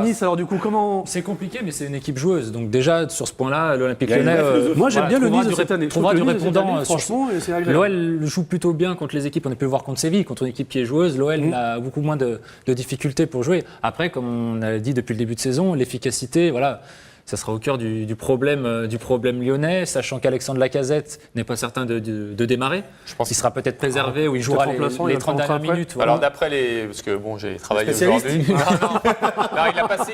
Nice, alors du coup, comment... C'est compliqué, mais c'est une équipe joueuse. Donc déjà, sur ce point-là, l'Olympique Lyonnais... Moi, j'aime bien le Nice de cette année. Trouvera du répondant. Franchement, et c'est agréable. L'OL joue plutôt bien contre les équipes. On a pu le voir contre Séville, contre une équipe qui est joueuse. L'OL a beaucoup moins de difficultés pour jouer. Après, comme on a dit depuis le début de saison, l'efficacité, voilà... Ça sera au cœur du problème lyonnais, sachant qu'Alexandre Lacazette n'est pas certain de démarrer. Je pense qu'il sera peut-être préservé ou il jouera les 30 dernières minutes. Voilà. Alors d'après les... Parce que bon, j'ai travaillé aujourd'hui. Non,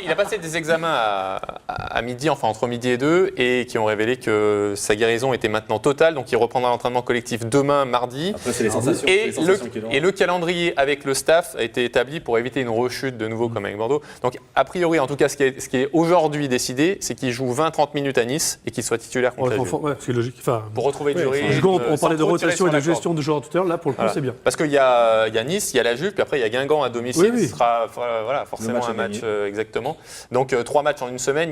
il a passé des examens à midi, enfin entre midi et 2, et qui ont révélé que sa guérison était maintenant totale. Donc il reprendra l'entraînement collectif demain, mardi. Après, c'est les sensations. Et le calendrier avec le staff a été établi pour éviter une rechute de nouveau comme avec Bordeaux. Donc a priori, en tout cas, ce qui est aujourd'hui décidé, c'est qu'il joue 20-30 minutes à Nice et qu'il soit titulaire contre la Juve. Ouais, c'est logique. Enfin, pour retrouver du rythme. On parlait de rotation et de gestion de joueurs tout à l'heure. Là, pour le coup, c'est bien. Parce qu'il y a Nice, il y a la Juve, puis après il y a Guingamp à domicile. Oui. Ce sera forcément un match exactement. Donc 3 matchs en une semaine,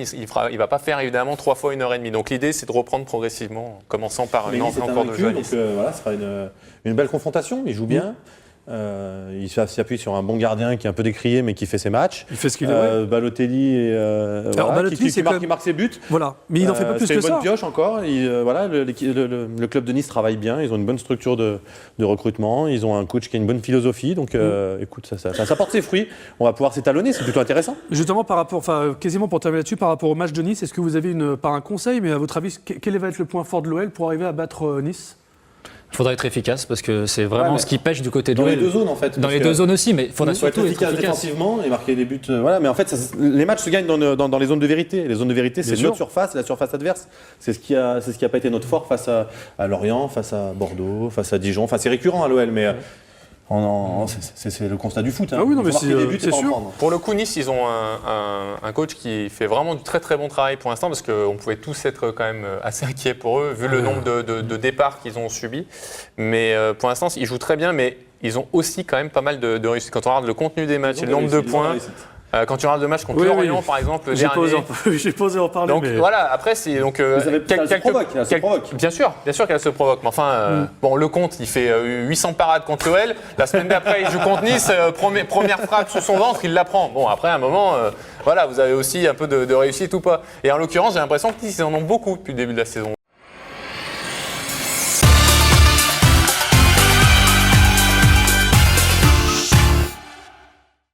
il va pas faire évidemment 3 fois 1h30. Donc l'idée, c'est de reprendre progressivement, commençant par une entrée encore de jeu à Nice. Donc voilà, ce sera une belle confrontation. Il joue bien. Il s'appuie sur un bon gardien qui est un peu décrié mais qui fait ses matchs. Il fait ce qu'il est. Balotelli qui marque ses buts. Voilà, mais il n'en fait pas plus que ça. C'est une bonne pioche encore. Le club de Nice travaille bien. Ils ont une bonne structure de recrutement. Ils ont un coach qui a une bonne philosophie. Donc écoute, ça porte ses fruits. On va pouvoir s'étalonner. C'est plutôt intéressant. Justement, quasiment pour terminer là-dessus, par rapport au match de Nice, est-ce que vous avez pas un conseil, mais à votre avis, quel va être le point fort de l'OL pour arriver à battre Nice ? Il faudra être efficace parce que c'est vraiment ce qui pêche du côté de l'OL. Dans les deux zones en fait. Dans les deux zones aussi, mais il faudra surtout être efficace défensivement et marquer des buts. Voilà, mais en fait, les matchs se gagnent dans les zones de vérité. Les zones de vérité, c'est notre surface et la surface adverse. C'est ce qui a pas été notre fort face à Lorient, face à Bordeaux, face à Dijon. Enfin, c'est récurrent à l'OL, mais c'est le constat du foot. Ah oui, non, mais c'est sûr. Pour le coup, Nice, ils ont un coach qui fait vraiment du très très bon travail pour l'instant parce qu'on pouvait tous être quand même assez inquiets pour eux vu le nombre de départs qu'ils ont subis. Mais pour l'instant, ils jouent très bien, mais ils ont aussi quand même pas mal de réussites. Quand on regarde le contenu des matchs et le nombre de points. Quand tu regardes le match contre Lorient, par exemple, j'ai pas osé en parler. Donc voilà, après c'est donc elle se provoque. Bien sûr qu'elle se provoque. Mais enfin, bon, Lecomte, il fait 800 parades contre l'OL. La semaine d'après, il joue contre Nice. Première frappe sous son ventre, il la prend. Bon, après à un moment, voilà, vous avez aussi un peu de réussite ou pas. Et en l'occurrence, j'ai l'impression que Nice, ils en ont beaucoup depuis le début de la saison.